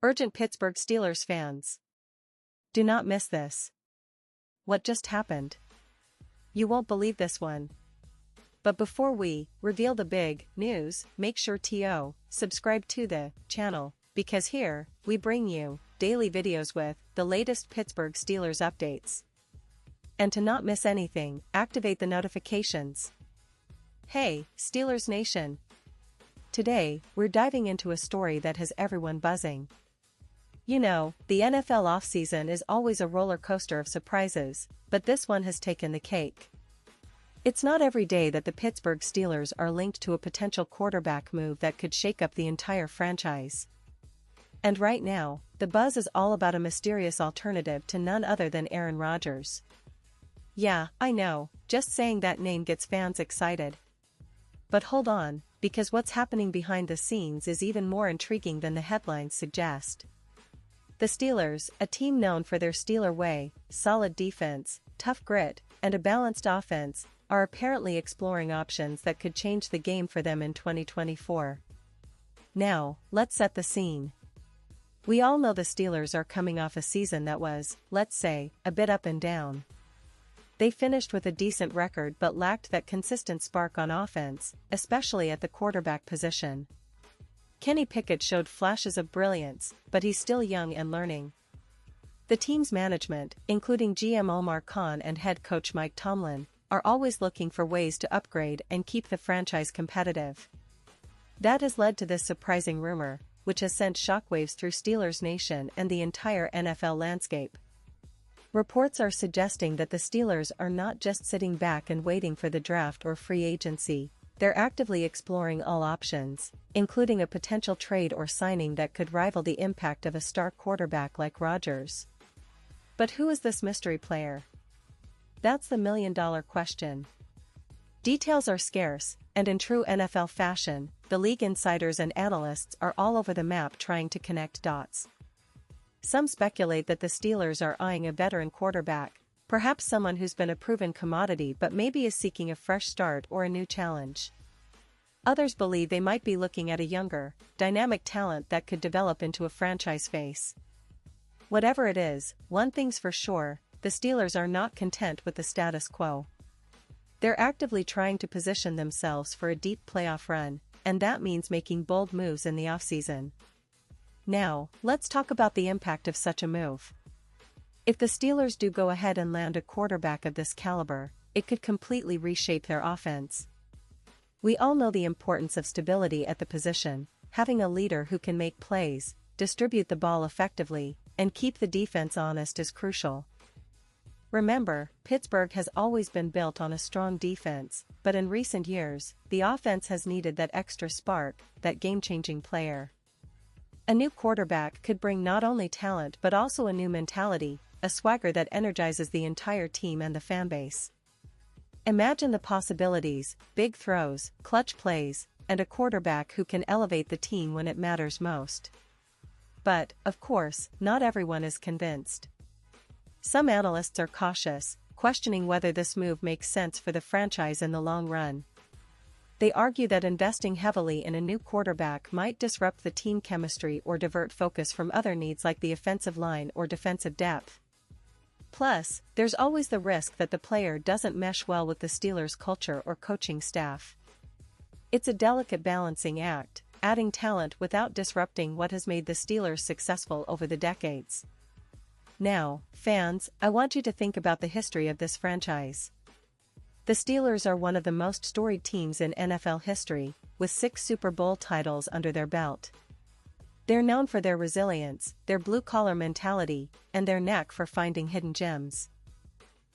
Urgent Pittsburgh Steelers fans. Do not miss this. What just happened? You won't believe this one. But before we reveal the big news, make sure to subscribe to the channel, because here, we bring you daily videos with the latest Pittsburgh Steelers updates. And to not miss anything, activate the notifications. Hey, Steelers Nation! Today, we're diving into a story that has everyone buzzing. You know, the NFL offseason is always a roller coaster of surprises, but this one has taken the cake. It's not every day that the Pittsburgh Steelers are linked to a potential quarterback move that could shake up the entire franchise. And right now, the buzz is all about a mysterious alternative to none other than Aaron Rodgers. Yeah, I know, just saying that name gets fans excited. But hold on, because what's happening behind the scenes is even more intriguing than the headlines suggest. The Steelers, a team known for their Steeler way, solid defense, tough grit, and a balanced offense, are apparently exploring options that could change the game for them in 2024. Now, let's set the scene. We all know the Steelers are coming off a season that was, let's say, a bit up and down. They finished with a decent record but lacked that consistent spark on offense, especially at the quarterback position. Pickett showed flashes of brilliance, but he's still young and learning. The team's management, including GM Omar Khan and head coach Mike Tomlin, are always looking for ways to upgrade and keep the franchise competitive. That has led to this surprising rumor, which has sent shockwaves through Steelers Nation and the entire NFL landscape. Reports are suggesting that the Steelers are not just sitting back and waiting for the draft or free agency. They're actively exploring all options, including a potential trade or signing that could rival the impact of a star quarterback like Rodgers. But who is this mystery player? That's the million-dollar question. Details are scarce, and in true NFL fashion, the league insiders and analysts are all over the map trying to connect dots. Some speculate that the Steelers are eyeing a veteran quarterback, perhaps someone who's been a proven commodity but maybe is seeking a fresh start or a new challenge. Others believe they might be looking at a younger, dynamic talent that could develop into a franchise face. Whatever it is, one thing's for sure, the Steelers are not content with the status quo. They're actively trying to position themselves for a deep playoff run, and that means making bold moves in the offseason. Now, let's talk about the impact of such a move. If the Steelers do go ahead and land a quarterback of this caliber, it could completely reshape their offense. We all know the importance of stability at the position. Having a leader who can make plays, distribute the ball effectively, and keep the defense honest is crucial. Remember, Pittsburgh has always been built on a strong defense, but in recent years, the offense has needed that extra spark, that game-changing player. A new quarterback could bring not only talent but also a new mentality, a swagger that energizes the entire team and the fanbase. Imagine the possibilities: big throws, clutch plays, and a quarterback who can elevate the team when it matters most. But, of course, not everyone is convinced. Some analysts are cautious, questioning whether this move makes sense for the franchise in the long run. They argue that investing heavily in a new quarterback might disrupt the team chemistry or divert focus from other needs like the offensive line or defensive depth. Plus, there's always the risk that the player doesn't mesh well with the Steelers' culture or coaching staff. It's a delicate balancing act, adding talent without disrupting what has made the Steelers successful over the decades. Now, fans, I want you to think about the history of this franchise. The Steelers are one of the most storied teams in NFL history, with 6 Super Bowl titles under their belt. They're known for their resilience, their blue-collar mentality, and their knack for finding hidden gems.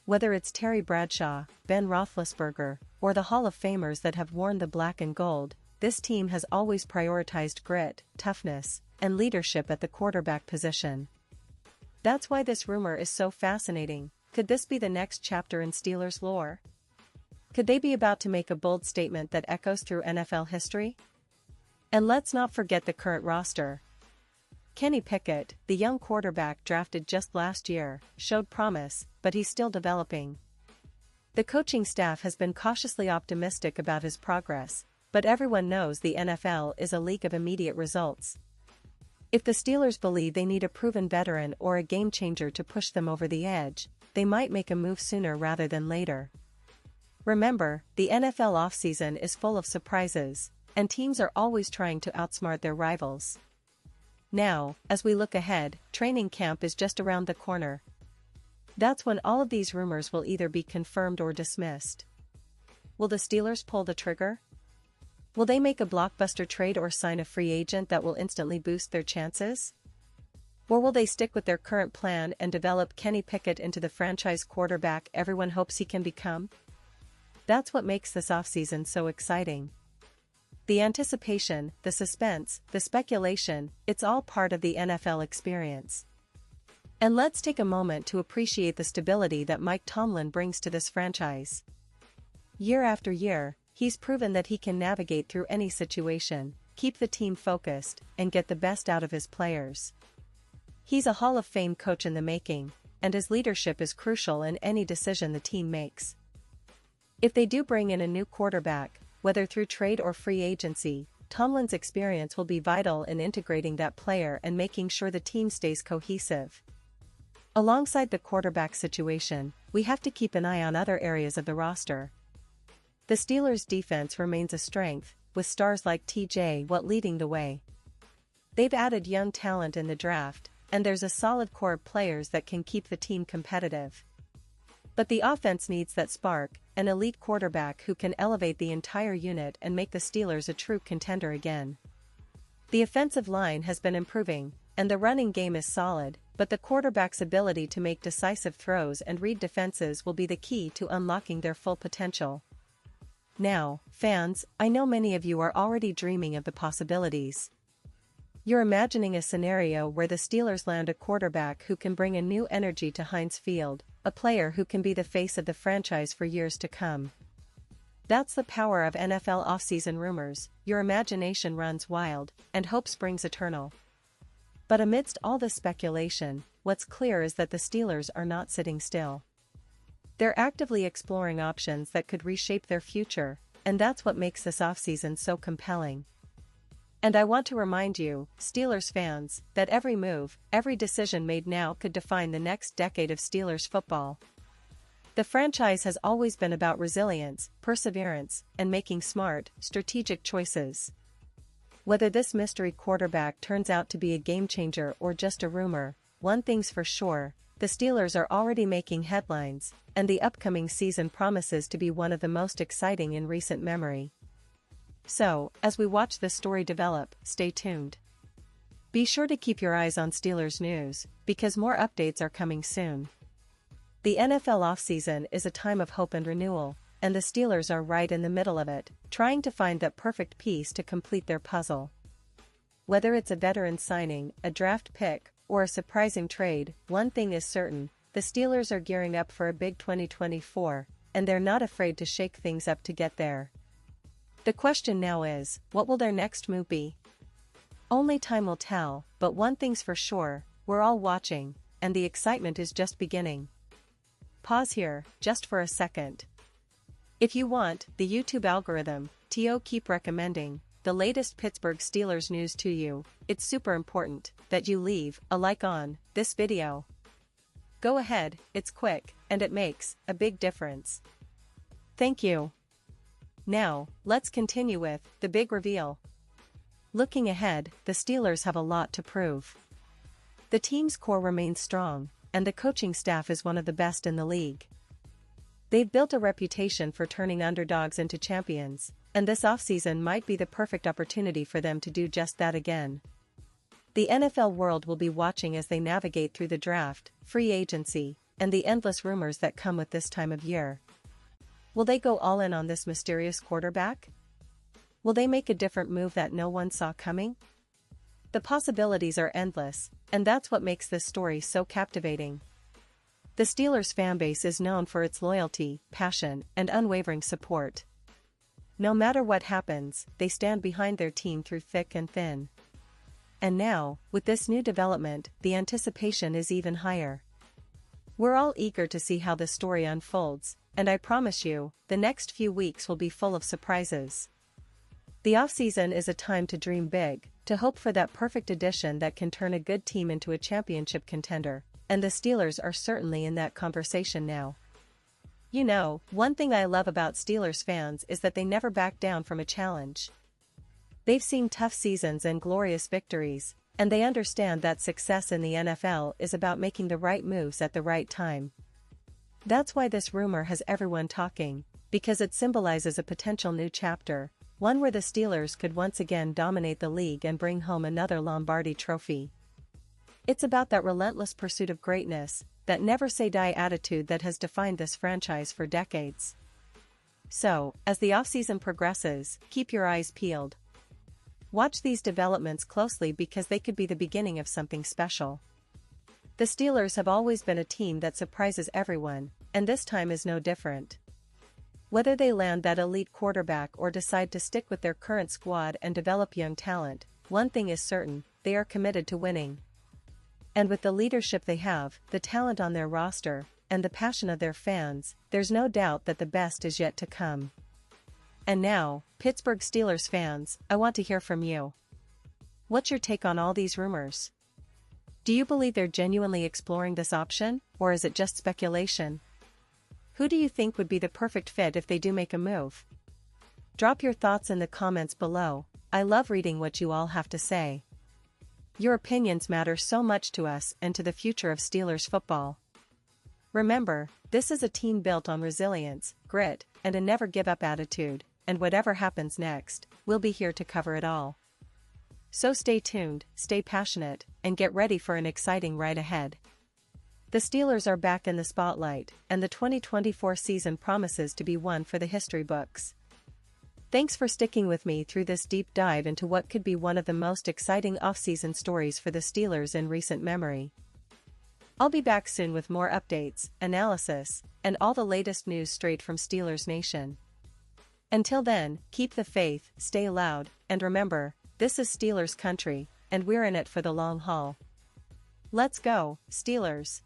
Whether it's Terry Bradshaw, Ben Roethlisberger, or the Hall of Famers that have worn the black and gold, this team has always prioritized grit, toughness, and leadership at the quarterback position. That's why this rumor is so fascinating. Could this be the next chapter in Steelers lore? Could they be about to make a bold statement that echoes through NFL history? And let's not forget the current roster. Pickett, the young quarterback drafted just last year, showed promise, but he's still developing. The coaching staff has been cautiously optimistic about his progress, but everyone knows the NFL is a league of immediate results. If the Steelers believe they need a proven veteran or a game-changer to push them over the edge, they might make a move sooner rather than later. Remember, the NFL offseason is full of surprises, and teams are always trying to outsmart their rivals. Now, as we look ahead, training camp is just around the corner. That's when all of these rumors will either be confirmed or dismissed. Will the Steelers pull the trigger? Will they make a blockbuster trade or sign a free agent that will instantly boost their chances? Or will they stick with their current plan and develop Kenny Pickett into the franchise quarterback everyone hopes he can become? That's what makes this offseason so exciting. The anticipation, the suspense, the speculation, it's all part of the NFL experience. And let's take a moment to appreciate the stability that Mike Tomlin brings to this franchise. Year after year, he's proven that he can navigate through any situation, keep the team focused, and get the best out of his players. He's a Hall of Fame coach in the making, and his leadership is crucial in any decision the team makes. If they do bring in a new quarterback, whether through trade or free agency, Tomlin's experience will be vital in integrating that player and making sure the team stays cohesive. Alongside the quarterback situation, we have to keep an eye on other areas of the roster. The Steelers' defense remains a strength, with stars like T.J. Watt leading the way. They've added young talent in the draft, and there's a solid core of players that can keep the team competitive. But the offense needs that spark, an elite quarterback who can elevate the entire unit and make the Steelers a true contender again. The offensive line has been improving, and the running game is solid, but the quarterback's ability to make decisive throws and read defenses will be the key to unlocking their full potential. Now, fans, I know many of you are already dreaming of the possibilities. You're imagining a scenario where the Steelers land a quarterback who can bring a new energy to Heinz Field, a player who can be the face of the franchise for years to come. That's the power of NFL offseason rumors. Your imagination runs wild, and hope springs eternal. But amidst all this speculation, what's clear is that the Steelers are not sitting still. They're actively exploring options that could reshape their future, and that's what makes this offseason so compelling. And I want to remind you, Steelers fans, that every move, every decision made now could define the next decade of Steelers football. The franchise has always been about resilience, perseverance, and making smart, strategic choices. Whether this mystery quarterback turns out to be a game-changer or just a rumor, one thing's for sure, the Steelers are already making headlines, and the upcoming season promises to be one of the most exciting in recent memory. So, as we watch this story develop, stay tuned. Be sure to keep your eyes on Steelers news, because more updates are coming soon. The NFL offseason is a time of hope and renewal, and the Steelers are right in the middle of it, trying to find that perfect piece to complete their puzzle. Whether it's a veteran signing, a draft pick, or a surprising trade, one thing is certain, the Steelers are gearing up for a big 2024, and they're not afraid to shake things up to get there. The question now is, what will their next move be? Only time will tell, but one thing's for sure, we're all watching, and the excitement is just beginning. Pause here, just for a second. If you want, the YouTube algorithm to keep recommending the latest Pittsburgh Steelers news to you, it's super important that you leave a like on this video. Go ahead, it's quick, and it makes a big difference. Thank you. Now, let's continue with the big reveal. Looking ahead, the Steelers have a lot to prove. The team's core remains strong, and the coaching staff is one of the best in the league. They've built a reputation for turning underdogs into champions, and this offseason might be the perfect opportunity for them to do just that again. The NFL world will be watching as they navigate through the draft, free agency, and the endless rumors that come with this time of year. Will they go all in on this mysterious quarterback? Will they make a different move that no one saw coming? The possibilities are endless, and that's what makes this story so captivating. The Steelers fanbase is known for its loyalty, passion, and unwavering support. No matter what happens, they stand behind their team through thick and thin. And now, with this new development, the anticipation is even higher. We're all eager to see how this story unfolds, and I promise you, the next few weeks will be full of surprises. The offseason is a time to dream big, to hope for that perfect addition that can turn a good team into a championship contender, and the Steelers are certainly in that conversation now. You know, one thing I love about Steelers fans is that they never back down from a challenge. They've seen tough seasons and glorious victories, and they understand that success in the NFL is about making the right moves at the right time. That's why this rumor has everyone talking, because it symbolizes a potential new chapter, one where the Steelers could once again dominate the league and bring home another Lombardi trophy. It's about that relentless pursuit of greatness, that never-say-die attitude that has defined this franchise for decades. So, as the offseason progresses, keep your eyes peeled. Watch these developments closely because they could be the beginning of something special. The Steelers have always been a team that surprises everyone, and this time is no different. Whether they land that elite quarterback or decide to stick with their current squad and develop young talent, one thing is certain: they are committed to winning. And with the leadership they have, the talent on their roster, and the passion of their fans, there's no doubt that the best is yet to come. And now, Pittsburgh Steelers fans, I want to hear from you. What's your take on all these rumors? Do you believe they're genuinely exploring this option, or is it just speculation? Who do you think would be the perfect fit if they do make a move? Drop your thoughts in the comments below. I love reading what you all have to say. Your opinions matter so much to us and to the future of Steelers football. Remember, this is a team built on resilience, grit, and a never-give-up attitude, and whatever happens next, we'll be here to cover it all. So stay tuned, stay passionate, and get ready for an exciting ride ahead. The Steelers are back in the spotlight, and the 2024 season promises to be one for the history books. Thanks for sticking with me through this deep dive into what could be one of the most exciting offseason stories for the Steelers in recent memory. I'll be back soon with more updates, analysis, and all the latest news straight from Steelers Nation. Until then, keep the faith, stay loud, and remember, this is Steelers country, and we're in it for the long haul. Let's go, Steelers!